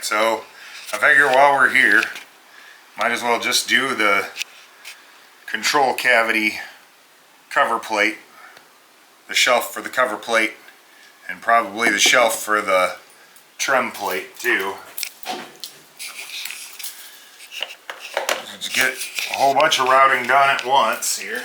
So I figure while we're here, might as well just do the control cavity cover plate, the shelf for the cover plate, and probably the shelf for the trim plate too. Just get a whole bunch of routing done at once here.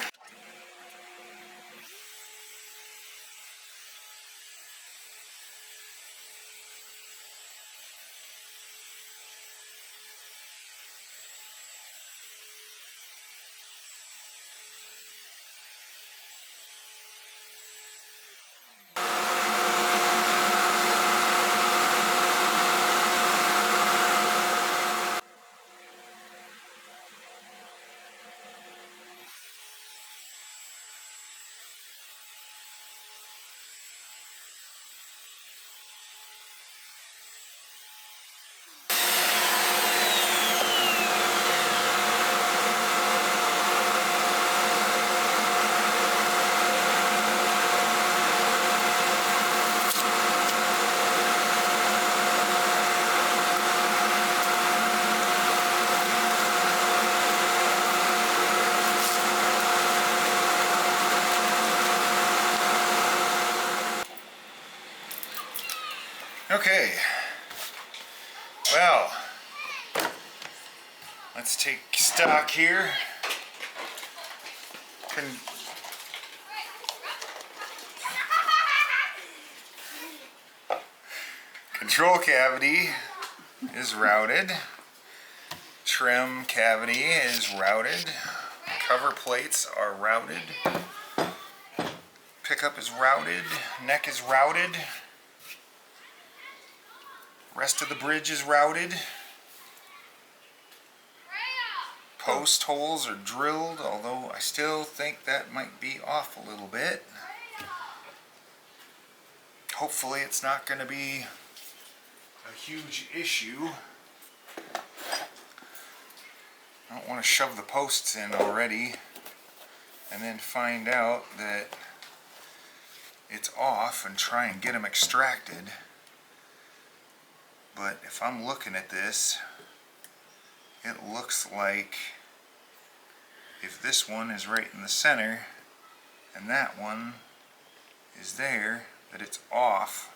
Okay, well, let's take stock here. Control cavity is routed. Trim cavity is routed. Cover plates are routed. Pickup is routed. Neck is routed. Rest of the bridge is routed. Post holes are drilled, although I still think that might be off a little bit. Hopefully it's not going to be a huge issue. I don't want to shove the posts in already and then find out that it's off and try and get them extracted. But if I'm looking at this, it looks like if this one is right in the center and that one is there, that it's off.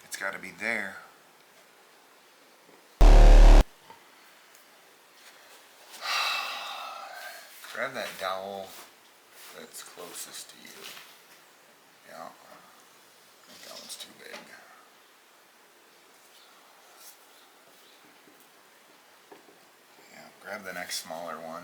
It's got to be there. Grab that dowel that's closest to you. Yeah, I think that one's too big. Yeah, grab the next smaller one.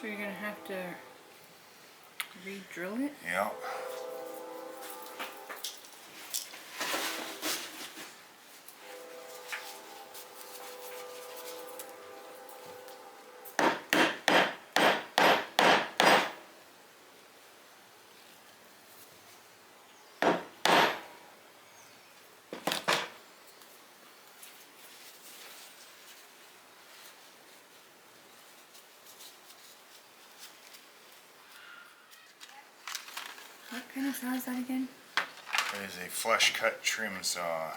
So you're going to have to re-drill it? Yeah. What kind of saw is that again? It is a flush cut trim saw.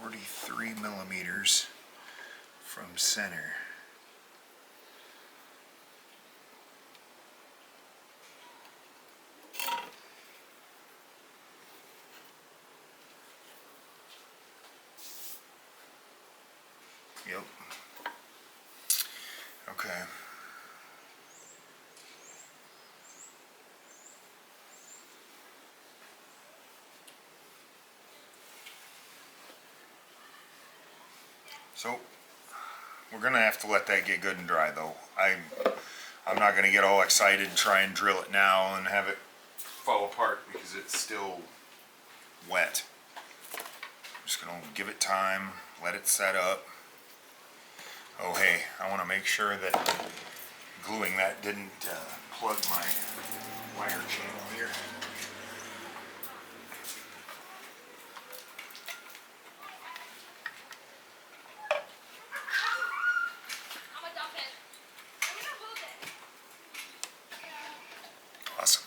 43 millimeters from center. Yep. Okay. So we're gonna have to let that get good and dry though. I'm not gonna get all excited and try and drill it now and have it fall apart because it's still wet. I'm just gonna give it time, let it set up. Oh hey, I want to make sure that gluing that didn't plug my wire channel here. Awesome.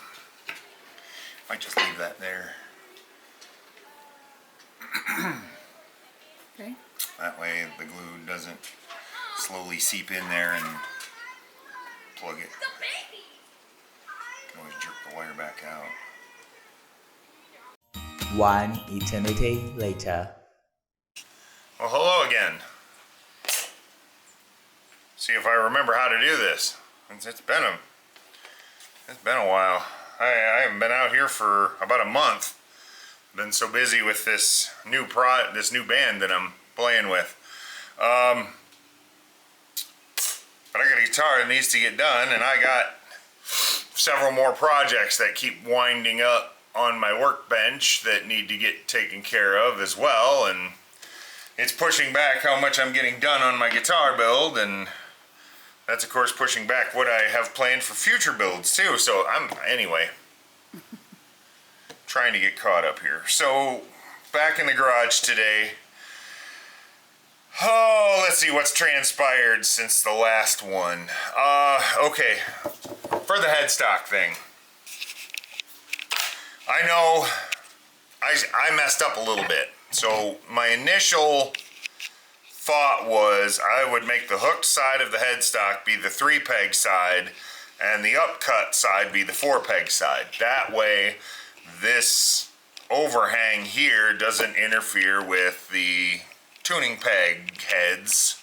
Might just leave that there. Okay. That way the glue doesn't slowly seep in there and plug it. Can always jerk the wire back out. One eternity later. Well, hello again. See if I remember how to do this. It's been a while. I haven't been out here for about a month. Been so busy with this new band that I'm playing with. But I got a guitar that needs to get done, and I got several more projects that keep winding up on my workbench that need to get taken care of as well, and it's pushing back how much I'm getting done on my guitar build, and that's of course pushing back what I have planned for future builds too. So anyway, trying to get caught up here. So back in the garage today. Oh, let's see what's transpired since the last one. Okay, for the headstock thing. I know I messed up a little bit. So my initial thought was I would make the hooked side of the headstock be the 3-peg side and the upcut side be the 4-peg side. That way this overhang here doesn't interfere with the tuning peg heads.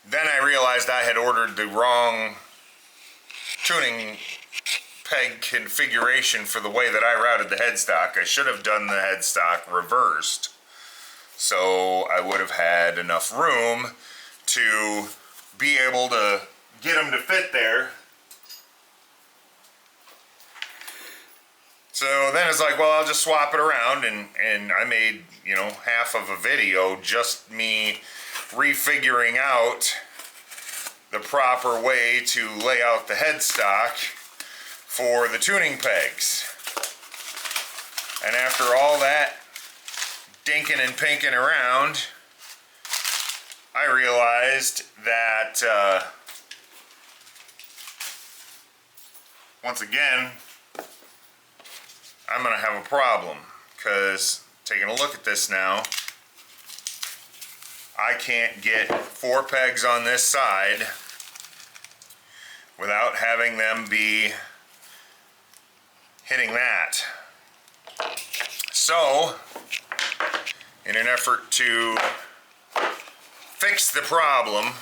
Then I realized I had ordered the wrong tuning peg configuration for the way that I routed the headstock. I should have done the headstock reversed, so I would have had enough room to be able to get them to fit there. So then it's like, well, I'll just swap it around, and I made, you know, half of a video just me refiguring out the proper way to lay out the headstock for the tuning pegs. And after all that dinking and pinking around, I realized that once again I'm gonna have a problem, because taking a look at this now, I can't get 4 pegs on this side without having them be hitting that. So, in an effort to fix the problem,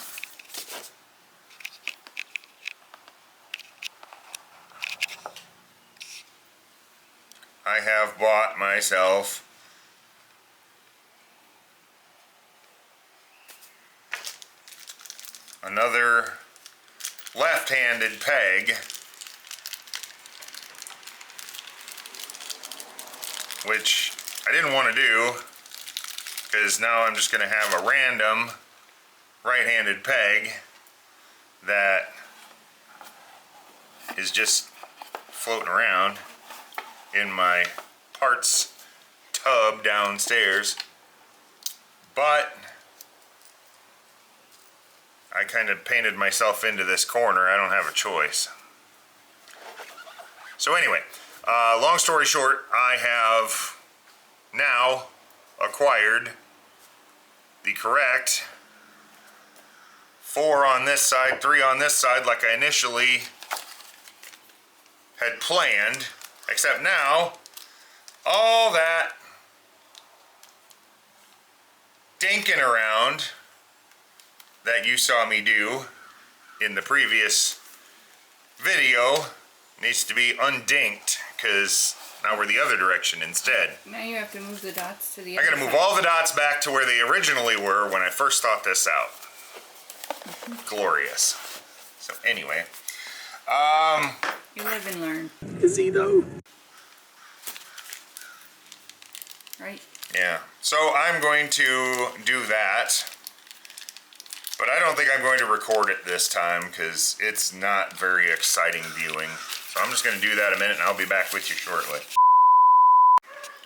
I have bought myself another left-handed peg, which I didn't want to do, because now I'm just going to have a random right-handed peg that is just floating around in my parts tub downstairs. But I kind of painted myself into this corner. I don't have a choice. So anyway, long story short, I have now acquired the correct 4 on this side, 3 on this side, like I initially had planned, except now all that dinking around that you saw me do in the previous video needs to be undinked, because now we're the other direction instead. Now you have to move the dots to the I other gotta move side. all the dots back to where they originally were when I first thought this out. Glorious. So anyway, You live and learn. Is he though? Right? yeah. So I'm going to do that, but I don't think I'm going to record it this time because it's not very exciting viewing. So I'm just going to do that a minute and I'll be back with you shortly.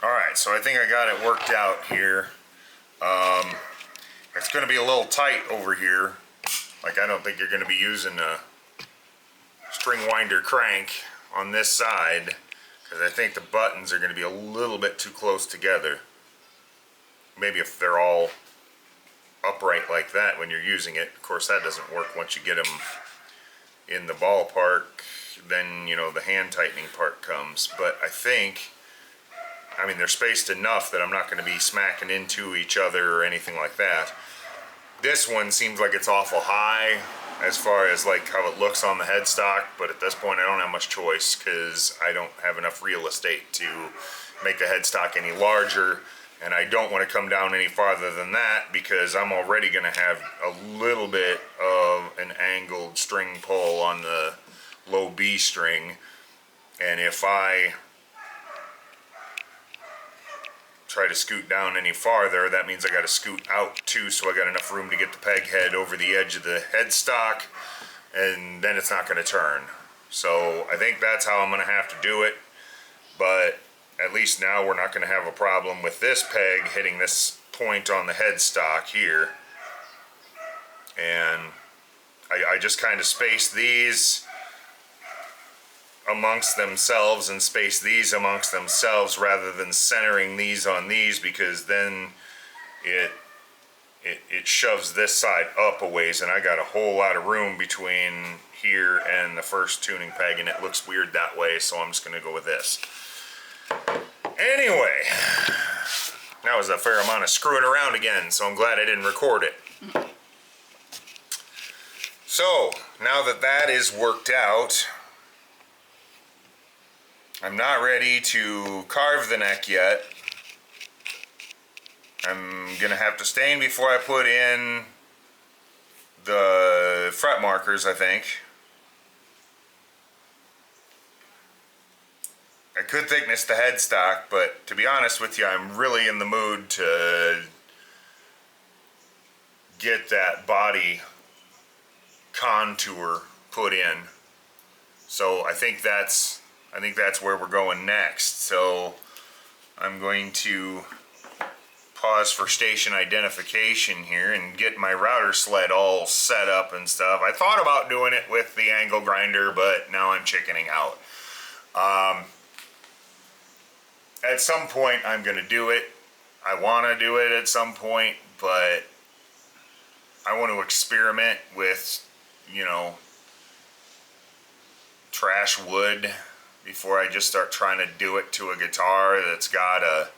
Alright, so I think I got it worked out here. It's going to be a little tight over here. Like, I don't think you're going to be using a string winder crank on this side, because I think the buttons are going to be a little bit too close together. Maybe if they're all upright like that when you're using it. Of course, that doesn't work once you get them in the ballpark. Then, you know, the hand tightening part comes. But I think, I mean, they're spaced enough that I'm not going to be smacking into each other or anything like that. This one seems like it's awful high as far as like how it looks on the headstock, but at this point I don't have much choice because I don't have enough real estate to make the headstock any larger, and I don't want to come down any farther than that because I'm already going to have a little bit of an angled string pull on the low B string, and if I try to scoot down any farther, that means I got to scoot out too, so I got enough room to get the peg head over the edge of the headstock, and then it's not going to turn. So I think that's how I'm going to have to do it, but at least now we're not going to have a problem with this peg hitting this point on the headstock here. And I just kind of space these amongst themselves and space these amongst themselves rather than centering these on these, because then it shoves this side up a ways, and I got a whole lot of room between here and the first tuning peg, and it looks weird that way, so I'm just going to go with this. Anyway, that was a fair amount of screwing around again, so I'm glad I didn't record it. So, now that that is worked out, I'm not ready to carve the neck yet. I'm gonna have to stain before I put in the fret markers, I think. I could thickness the headstock, but to be honest with you, I'm really in the mood to get that body contour put in. So I think that's where we're going next. So I'm going to pause for station identification here and get my router sled all set up and stuff. I thought about doing it with the angle grinder, but now I'm chickening out. At some point I'm going to do it. I want to do it at some point, but I want to experiment with, you know, trash wood before I just start trying to do it to a guitar that's got a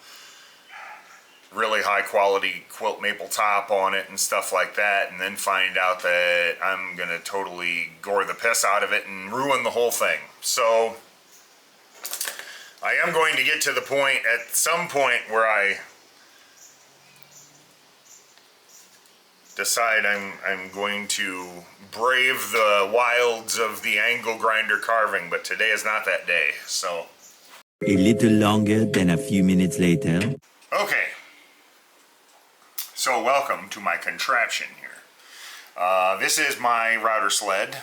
really high quality quilt maple top on it and stuff like that, and then find out that I'm gonna totally gore the piss out of it and ruin the whole thing. So I am going to get to the point at some point where I decide I'm going to brave the wilds of the angle grinder carving, but today is not that day, so. A little longer than a few minutes later. Okay, so welcome to my contraption here. This is my router sled.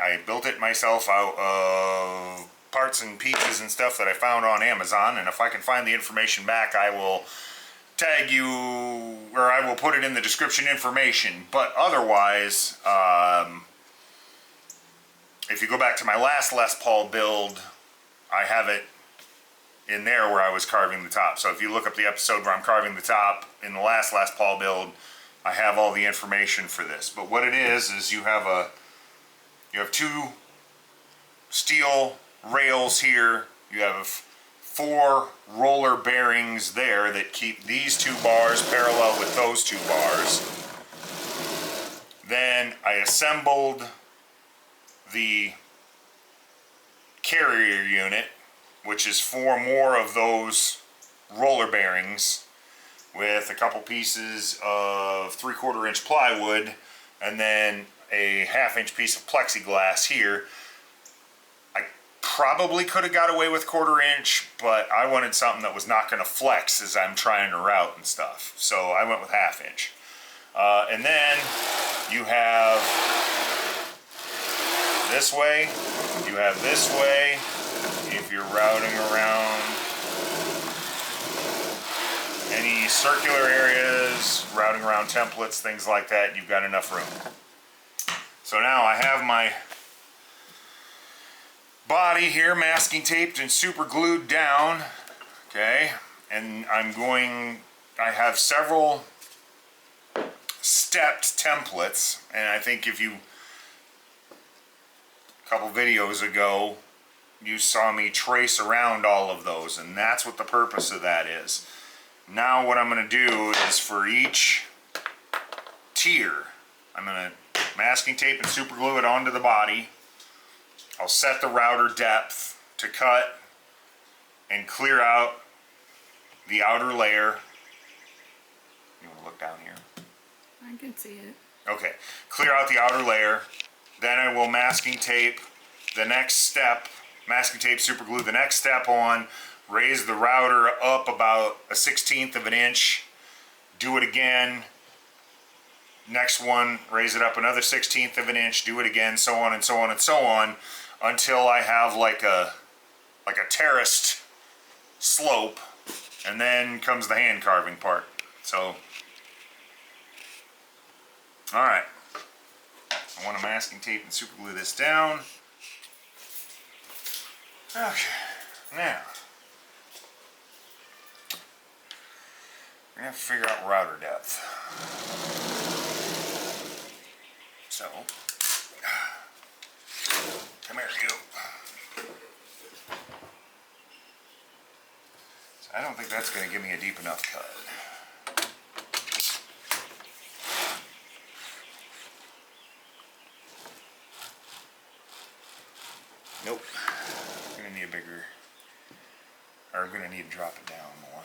I built it myself out of parts and pieces and stuff that I found on Amazon, and if I can find the information back, I will tag you, or I will put it in the description information. But otherwise, if you go back to my last Les Paul build, I have it in there where I was carving the top. So if you look up the episode where I'm carving the top in the last Paul build, I have all the information for this. But what it is you have two steel rails here. You have 4 roller bearings there that keep these 2 bars parallel with those 2 bars. Then I assembled the carrier unit, which is 4 more of those roller bearings with a couple pieces of 3/4 inch plywood and then a 1/2 inch piece of plexiglass here. I probably could have got away with 1/4 inch, but I wanted something that was not going to flex as I'm trying to route and stuff. So I went with 1/2 inch. And then you have this way, you have this way. If you're routing around any circular areas, routing around templates, things like that, you've got enough room. So now I have my body here masking taped and super glued down, okay, and I have several stepped templates, and I think if you, a couple videos ago, you saw me trace around all of those, and that's what the purpose of that is. Now what I'm going to do is for each tier, I'm going to masking tape and super glue it onto the body. I'll set the router depth to cut and clear out the outer layer. You want to look down here? I can see it. Okay, clear out the outer layer. Then I will masking tape the next step, masking tape, super glue the next step on, raise the router up about a 1/16 of an inch, do it again. Next one, raise it up another 1/16 of an inch, do it again, so on and so on and so on, until I have like a terraced slope, and then comes the hand carving part. So, all right, I want to masking tape and super glue this down. Okay, now we're gonna have to figure out router depth. So, come here, you. So I don't think that's gonna give me a deep enough cut. Nope. I'm gonna need a bigger, or I'm gonna need to drop it down more.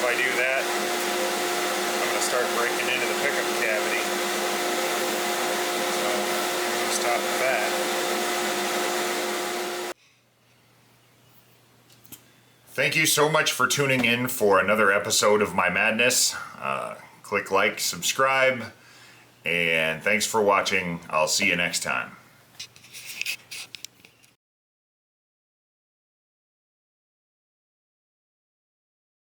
if I do that, I'm going to start breaking into the pickup cavity. So I'm going to stop at that. Thank you so much for tuning in for another episode of my madness. Click like, subscribe, and thanks for watching. I'll see you next time.